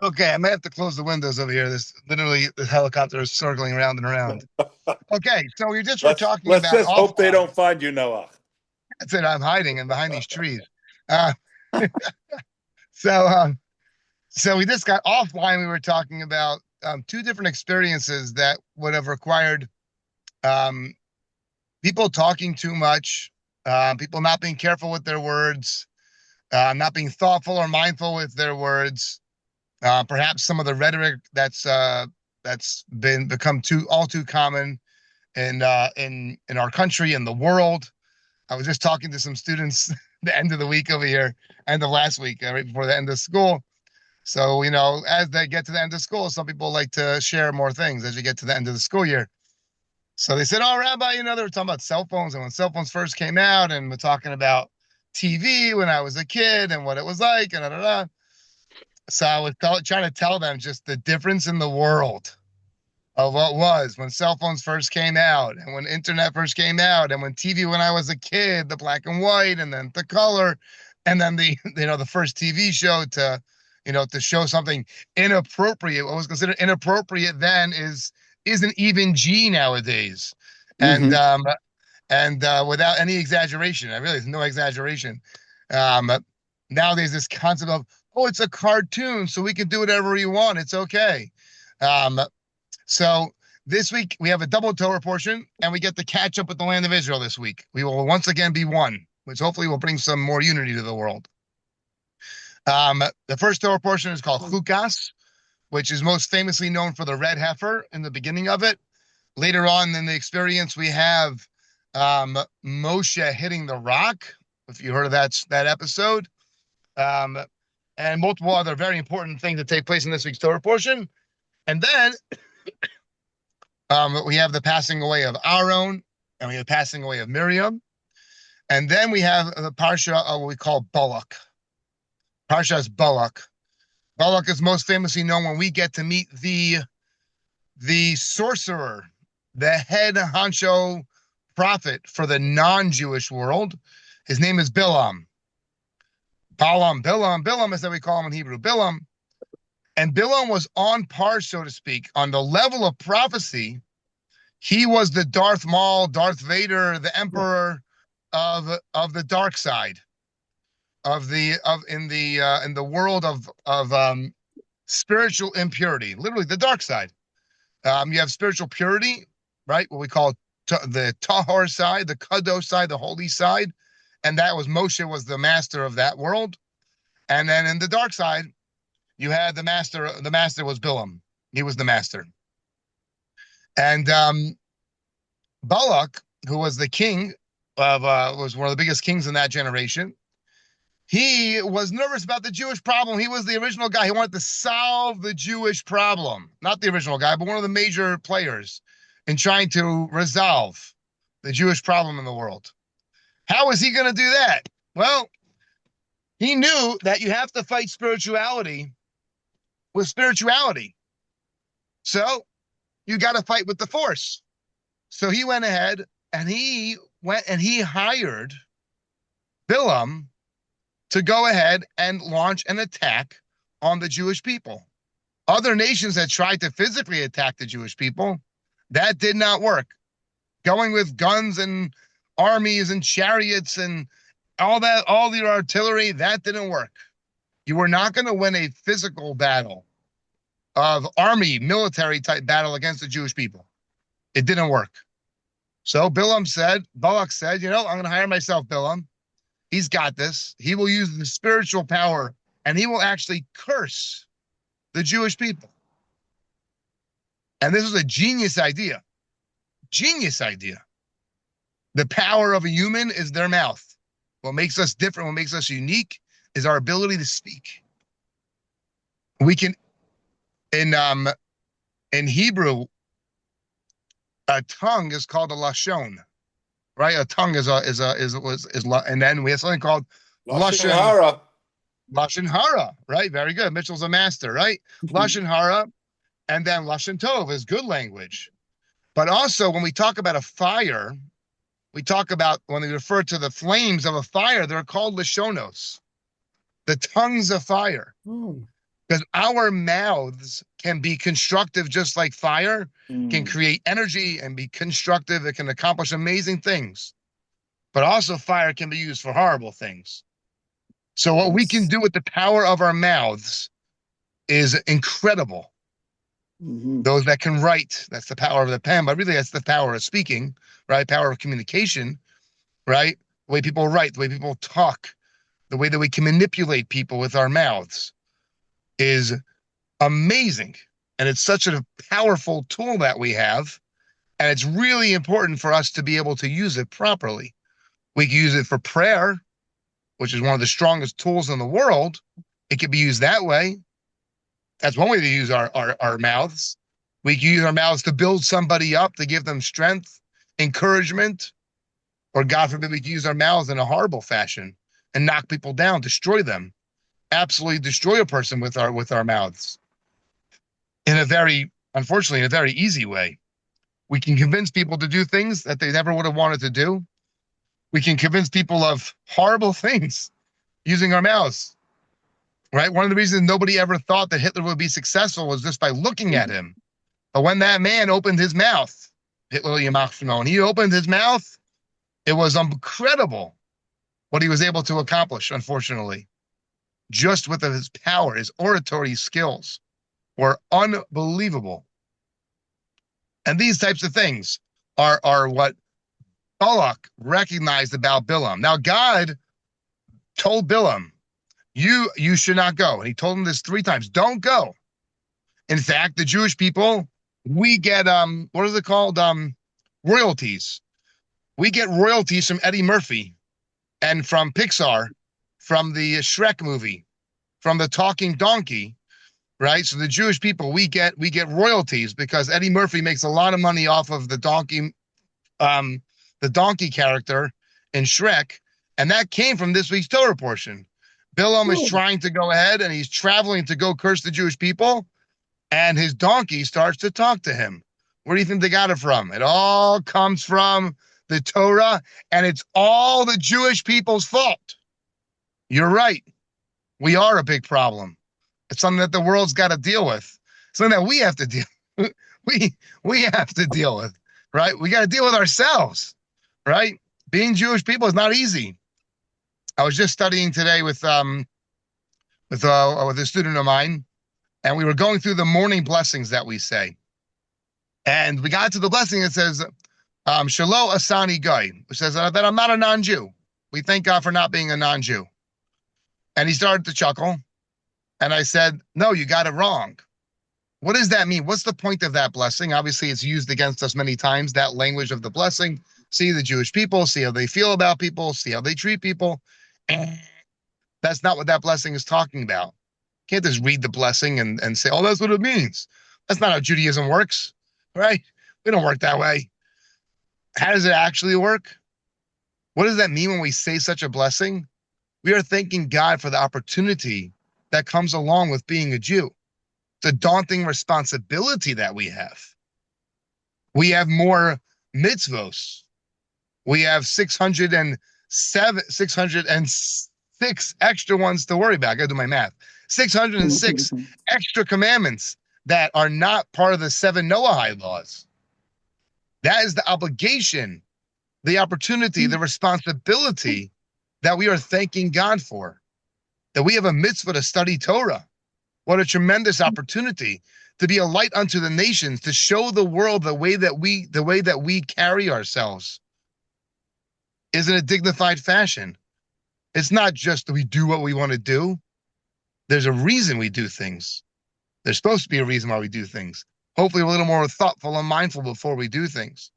Okay, I may have to close the windows over here. This literally the helicopter is circling around and around. Okay, so we just were talking Let's about just hope they offline. don't find you, Noah. That's it. I'm hiding and behind these trees. Uh, so um, so we just got offline. We were talking about two different experiences that would have required um, people talking too much, people not being careful with their words, not being thoughtful or mindful with their words. Perhaps some of the rhetoric that's been become too common in our country and the world. I was just talking to some students the end of the week over here, end of last week, right before the end of school. So, as they get to the end of school, some people like to share more things as you get to the end of the school year. So they said, "Oh, Rabbi, they were talking about cell phones and when cell phones first came out, and we're talking about TV when I was a kid and what it was like, and da da da." So I was trying to tell them just the difference in the world of what was when cell phones first came out and when internet first came out and when TV when I was a kid, the black and white and then the color and then the the first TV show to show something inappropriate. What was considered inappropriate then isn't even G nowadays. And Hmm. um without any exaggeration, I really there's no exaggeration. Um Nowadays this concept of, oh, it's a cartoon, so we can do whatever we want. It's okay. Um, so this week we have a double Torah portion, and we get to catch up with the land of Israel this week. We will once again be one, which hopefully will bring some more unity to the world. The first Torah portion is called Chukas, which is most famously known for the red heifer in the beginning of it. Later on in the experience, we have Moshe hitting the rock. If you heard of that episode, um, and multiple other very important things that take place in this week's Torah portion. And then we have the passing away of Aaron, and we have the passing away of Miriam. And then we have the Parsha of what we call Balak. Parsha is Balak. Balak is most famously known when we get to meet the sorcerer, the head honcho prophet for the non-Jewish world. His name is Bilam. Bilam is that we call him in Hebrew, Bilam. And Bilam was on par, so to speak, on the level of prophecy. He was the Darth Maul, Darth Vader, the Emperor of the dark side in the world of spiritual impurity, literally the dark side. You have spiritual purity, right? What we call the Tahor side, the Kadosh side, the holy side, and that was Moshe was the master of that world. And then in the dark side, you had the master. The master was Bilam. He was the master. And Balak, who was the king was one of the biggest kings in that generation. He was nervous about the Jewish problem. He was the original guy. He wanted to solve the Jewish problem. Not the original guy, but one of the major players in trying to resolve the Jewish problem in the world. How was he going to do that? Well, he knew that you have to fight spirituality with spirituality. So you got to fight with the force. So he went ahead and he hired Bilam to go ahead and launch an attack on the Jewish people. Other nations had tried to physically attack the Jewish people. That did not work. Going with guns and armies and chariots and all the artillery, that didn't work. You were not going to win a physical battle of army, military type battle against the Jewish people. It didn't work. So Balak said, I'm going to hire myself, Bilam. He's got this. He will use the spiritual power and he will actually curse the Jewish people. And this was a genius idea. Genius idea. The power of a human is their mouth. What makes us different, what makes us unique is our ability to speak. We can, in Hebrew, a tongue is called a lashon, right? A tongue and then we have something called Lashon lashon, Hara. lashon hara, right? Very good. Mitchell's a master, right? Lashon hara, and then lashon tov is good language. But also, when we talk about a fire, we talk about when we refer to the flames of a fire, they're called lashonos, the tongues of fire. Oh. Because our mouths can be constructive just like fire, can create energy and be constructive. It can accomplish amazing things. But also fire can be used for horrible things. So what we can do with the power of our mouths is incredible. Those that can write, that's the power of the pen, but really that's the power of speaking, right? Power of communication, right? The way people write, the way people talk, the way that we can manipulate people with our mouths is amazing. And it's such a powerful tool that we have. And it's really important for us to be able to use it properly. We can use it for prayer, which is one of the strongest tools in the world. It can be used that way. That's one way to use our mouths. We can use our mouths to build somebody up, to give them strength, encouragement, or God forbid, we can use our mouths in a horrible fashion and knock people down, destroy them, absolutely destroy a person with our mouths. Unfortunately, in a very easy way. We can convince people to do things that they never would have wanted to do. We can convince people of horrible things using our mouths. Right? One of the reasons nobody ever thought that Hitler would be successful was just by looking at him. But when that man opened his mouth, Hitler, he opened his mouth, it was incredible what he was able to accomplish, unfortunately. Just with his power, his oratory skills were unbelievable. And these types of things are what Balak recognized about Bilam. Now, God told Bilam, you should not go. And he told him this 3 times. Don't go. In fact, the Jewish people, we get, what is it called? Royalties. We get royalties from Eddie Murphy and from Pixar, from the Shrek movie, from the talking donkey, right? So the Jewish people, we get royalties because Eddie Murphy makes a lot of money off of the donkey character in Shrek. And that came from this week's Torah portion. Bilam is trying to go ahead and he's traveling to go curse the Jewish people. And his donkey starts to talk to him. Where do you think they got it from? It all comes from the Torah, and it's all the Jewish people's fault. You're right. We are a big problem. It's something that the world's got to deal with. Something that we have to deal we have to deal with, right? We got to deal with ourselves, right? Being Jewish people is not easy. I was just studying today with a student of mine, and we were going through the morning blessings that we say. And we got to the blessing that says, Shalo Asani Guy, which says that I'm not a non-Jew. We thank God for not being a non-Jew. And he started to chuckle. And I said, no, you got it wrong. What does that mean? What's the point of that blessing? Obviously, it's used against us many times, that language of the blessing. See the Jewish people, see how they feel about people, see how they treat people. That's not what that blessing is talking about. You can't just read the blessing and say, oh, that's what it means. That's not how Judaism works, right? We don't work that way. How does it actually work? What does that mean when we say such a blessing? We are thanking God for the opportunity that comes along with being a Jew. It's a daunting responsibility that we have. We have more mitzvos. We have 606 extra ones to worry about. I gotta do my math. 606 extra commandments that are not part of the 7 Noahide laws. That is the obligation, the opportunity, the responsibility that we are thanking God for. That we have a mitzvah to study Torah. What a tremendous opportunity to be a light unto the nations, to show the world the way that we carry ourselves is in a dignified fashion. It's not just that we do what we want to do. There's a reason we do things. There's supposed to be a reason why we do things. Hopefully we're a little more thoughtful and mindful before we do things.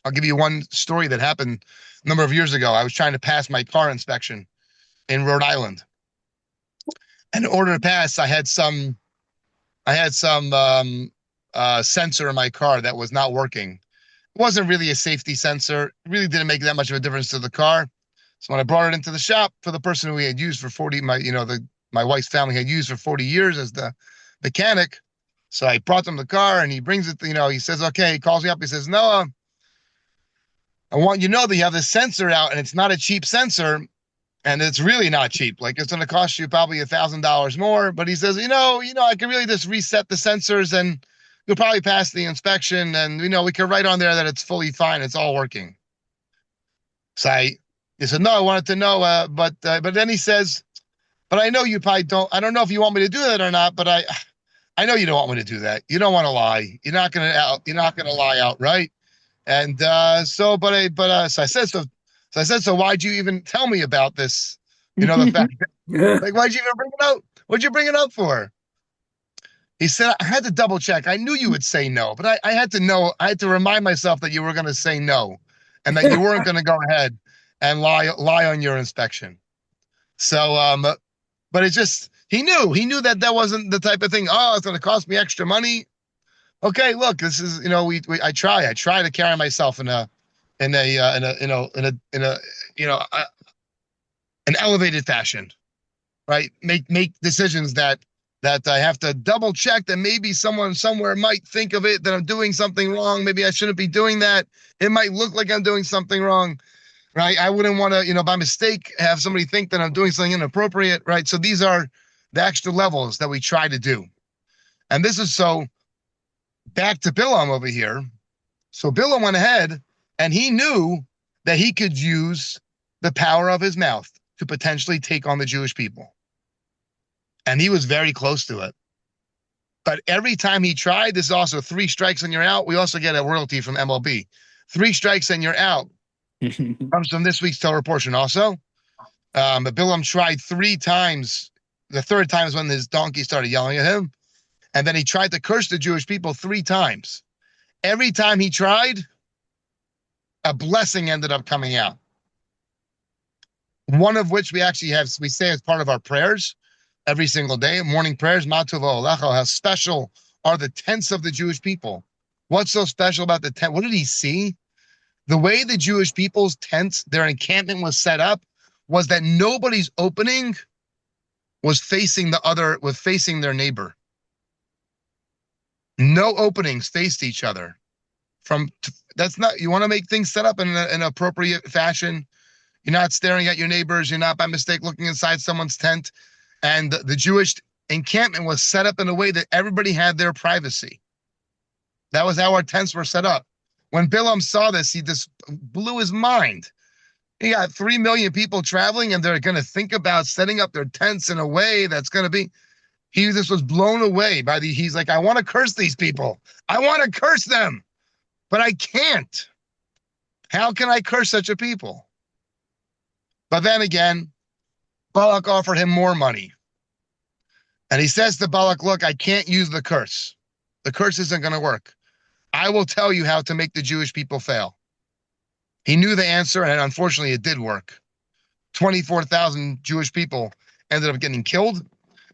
I'll give you one story that happened a number of years ago. I was trying to pass my car inspection in Rhode Island. And in order to pass, I had some sensor in my car that was not working. It wasn't really a safety sensor. It really didn't make that much of a difference to the car. So when I brought it into the shop for the person who we had used for 40, my wife's family had used for 40 years as the mechanic. So I brought them the car and he brings it, he says, okay, he calls me up. He says, Noah, I want you to know that you have this sensor out and it's not a cheap sensor. And it's really not cheap. Like it's going to cost you probably $1,000 more. But he says, I can really just reset the sensors and you'll probably pass the inspection. And we can write on there that it's fully fine. It's all working. So he said, no, I wanted to know, but then he says, but I know you probably don't. I don't know if you want me to do that or not. But I know you don't want me to do that. You don't want to lie. You're not gonna lie outright. And so I said so. So I said, so why'd you even tell me about this? The fact, like, why'd you even bring it up? What'd you bring it up for? He said, I had to double check. I knew you would say no, but I had to know. I had to remind myself that you were going to say no, and that you weren't going to go ahead and lie on your inspection. So, but it's just he knew that wasn't the type of thing. Oh, it's going to cost me extra money. Okay, look, this is I try to carry myself in an elevated fashion, right? Make decisions that I have to double check that maybe someone somewhere might think of it that I'm doing something wrong. Maybe I shouldn't be doing that. It might look like I'm doing something wrong, right? I wouldn't want to, by mistake, have somebody think that I'm doing something inappropriate, right? So these are the extra levels that we try to do. And this is so back to Bilam over here. So Bilam went ahead and he knew that he could use the power of his mouth to potentially take on the Jewish people. And he was very close to it. But every time he tried, this is also 3 strikes and you're out. We also get a royalty from MLB. 3 strikes and you're out. Comes from this week's Torah portion also. But Bilam tried 3 times. The 3rd time is when his donkey started yelling at him. And then he tried to curse the Jewish people 3 times. Every time he tried, a blessing ended up coming out. One of which we say as part of our prayers every single day, morning prayers, how special are the tents of the Jewish people. What's so special about the tent? What did he see? The way the Jewish people's tents, their encampment was set up, was that nobody's opening was facing their neighbor. No openings faced each other. You want to make things set up in an appropriate fashion. You're not staring at your neighbors. You're not by mistake looking inside someone's tent. And the Jewish encampment was set up in a way that everybody had their privacy. That was how our tents were set up. When Bilam saw this, he just blew his mind. He got 3 million people traveling and they're going to think about setting up their tents in a way that's going to be, he just was blown away by he's like, I want to curse these people. I want to curse them, but I can't. How can I curse such a people? But then again, Balak offered him more money. And he says to Balak, look, I can't use the curse. The curse isn't going to work. I will tell you how to make the Jewish people fail. He knew the answer, and unfortunately it did work. 24,000 Jewish people ended up getting killed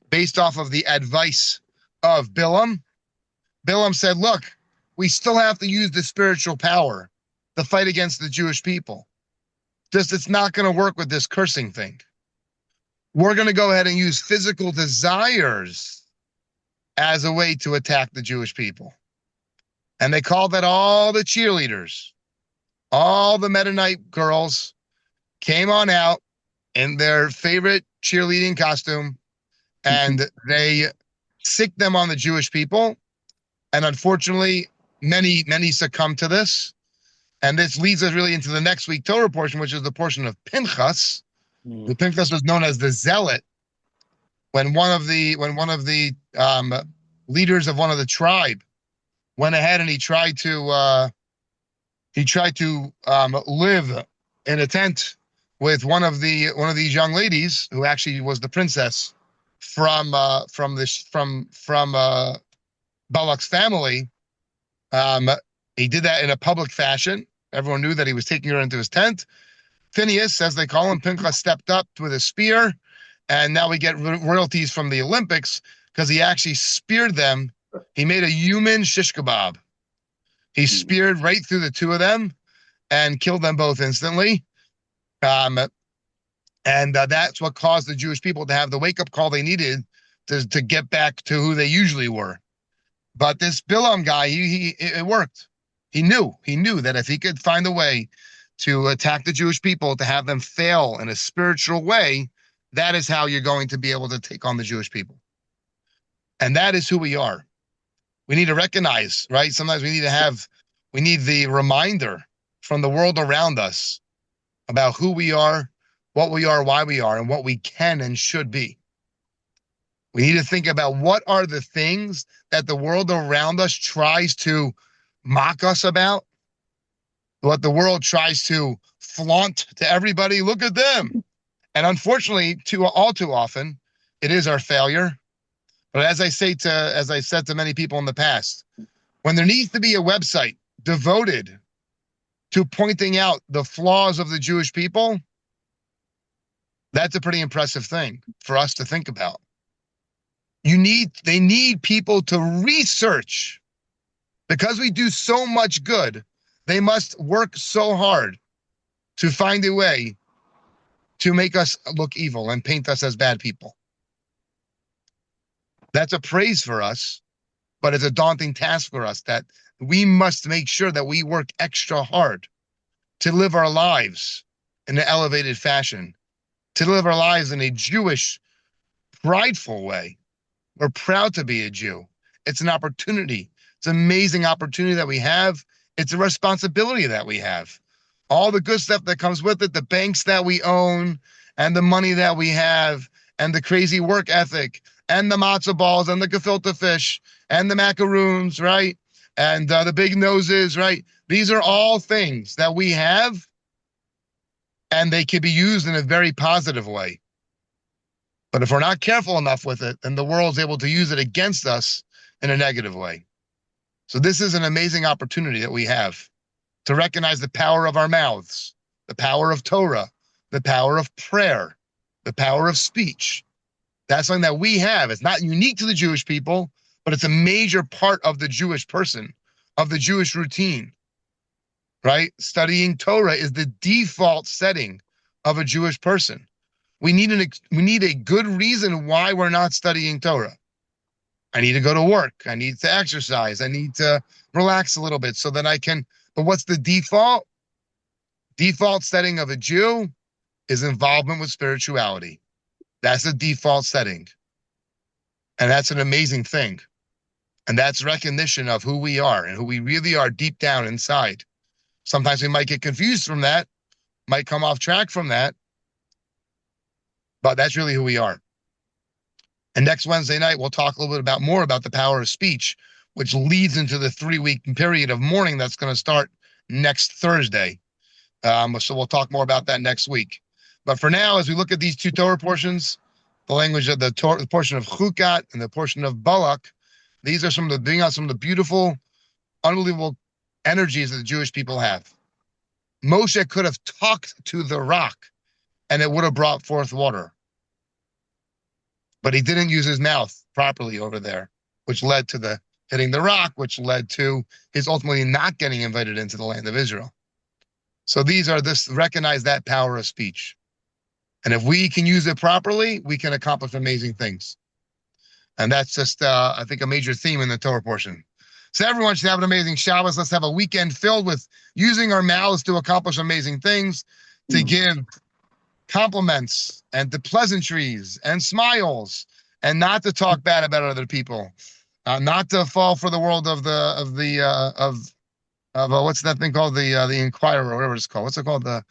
based off of the advice of Bilam. Bilam said, look, we still have to use the spiritual power to fight against the Jewish people. It's not going to work with this cursing thing. We're going to go ahead and use physical desires as a way to attack the Jewish people. And they called that all the cheerleaders, all the Mennonite girls came on out in their favorite cheerleading costume, and they sicked them on the Jewish people. And unfortunately, many succumbed to this. And this leads us really into the next week Torah portion, which is the portion of Pinchas. The Pinchas was known as the Zealot. When one of the leaders of one of the tribe went ahead and he tried to live in a tent with one of these young ladies who actually was the princess from Balak's family. He did that in a public fashion. Everyone knew that he was taking her into his tent. Phineas, as they call him, Pinchas, stepped up with a spear, and now we get royalties from the Olympics because he actually speared them. He made a human shish kebab. He speared right through the 2 of them and killed them both instantly. And that's what caused the Jewish people to have the wake-up call they needed to get back to who they usually were. But this Bilam guy, it worked. He knew that if he could find a way to attack the Jewish people, to have them fail in a spiritual way, that is how you're going to be able to take on the Jewish people. And that is who we are. We need to recognize, right? Sometimes we need the reminder from the world around us about who we are, what we are, why we are, and what we can and should be. We need to think about what are the things that the world around us tries to mock us about, what the world tries to flaunt to everybody. Look at them. And unfortunately, all too often, it is our failure. But as I said to many people in the past, when there needs to be a website devoted to pointing out the flaws of the Jewish people, that's a pretty impressive thing for us to think about. They need people to research. Because we do so much good, they must work so hard to find a way to make us look evil and paint us as bad people. That's a praise for us, but it's a daunting task for us that we must make sure that we work extra hard to live our lives in an elevated fashion, to live our lives in a Jewish, prideful way. We're proud to be a Jew. It's an opportunity. It's an amazing opportunity that we have. It's a responsibility that we have. All the good stuff that comes with it, the banks that we own, and the money that we have, and the crazy work ethic, and the matzo balls, and the gefilte fish, and the macaroons, right? And the big noses, right? These are all things that we have, and they can be used in a very positive way. But if we're not careful enough with it, then the world's able to use it against us in a negative way. So this is an amazing opportunity that we have to recognize the power of our mouths, the power of Torah, the power of prayer, the power of speech. That's something that we have. It's not unique to the Jewish people, but it's a major part of the Jewish person, of the Jewish routine, right? Studying Torah is the default setting of a Jewish person. We need a good reason why we're not studying Torah. I need to go to work. I need to exercise. I need to relax a little bit so that I can. But what's the default? Default setting of a Jew is involvement with spirituality. That's the default setting. And that's an amazing thing. And that's recognition of who we are and who we really are deep down inside. Sometimes we might get confused from that, might come off track from that, but that's really who we are. And next Wednesday night, we'll talk a little bit more about the power of speech, which leads into the 3-week period of mourning that's going to start next Thursday. So we'll talk more about that next week. But for now, as we look at these two Torah portions, the language of the Torah, the portion of Chukas and the portion of Balak, these are some of the beautiful, unbelievable energies that the Jewish people have. Moshe could have talked to the rock and it would have brought forth water. But he didn't use his mouth properly over there, which led to hitting the rock, which led to his ultimately not getting invited into the land of Israel. So recognize that power of speech. And if we can use it properly, we can accomplish amazing things. And that's just, I think, a major theme in the Torah portion. So everyone should have an amazing Shabbos. Let's have a weekend filled with using our mouths to accomplish amazing things, to give compliments and the pleasantries and smiles, and not to talk bad about other people, not to fall for the world of what's that thing called, the Inquirer or whatever it's called. What's it called? The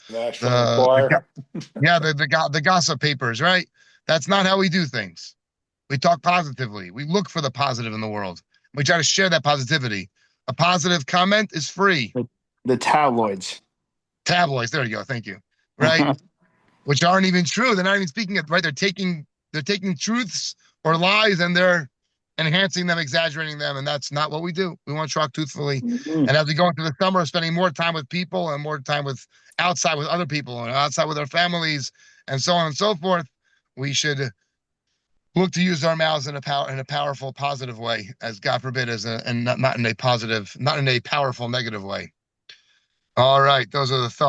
gossip papers, right? That's not how we do things. We talk positively. We look for the positive in the world. We try to share that positivity. A positive comment is free. The tabloids. Tabloids. There you go. Thank you. Right. Which aren't even true. They're not even speaking it, right? They're taking truths or lies and they're enhancing them, exaggerating them, and that's not what we do. We want to talk truthfully. And as we go into the summer, spending more time with people and more time outside with other people and outside with our families and so on and so forth, we should look to use our mouths in a powerful, positive way, as God forbid, and not in a powerful, negative way. All right, those are the thoughts.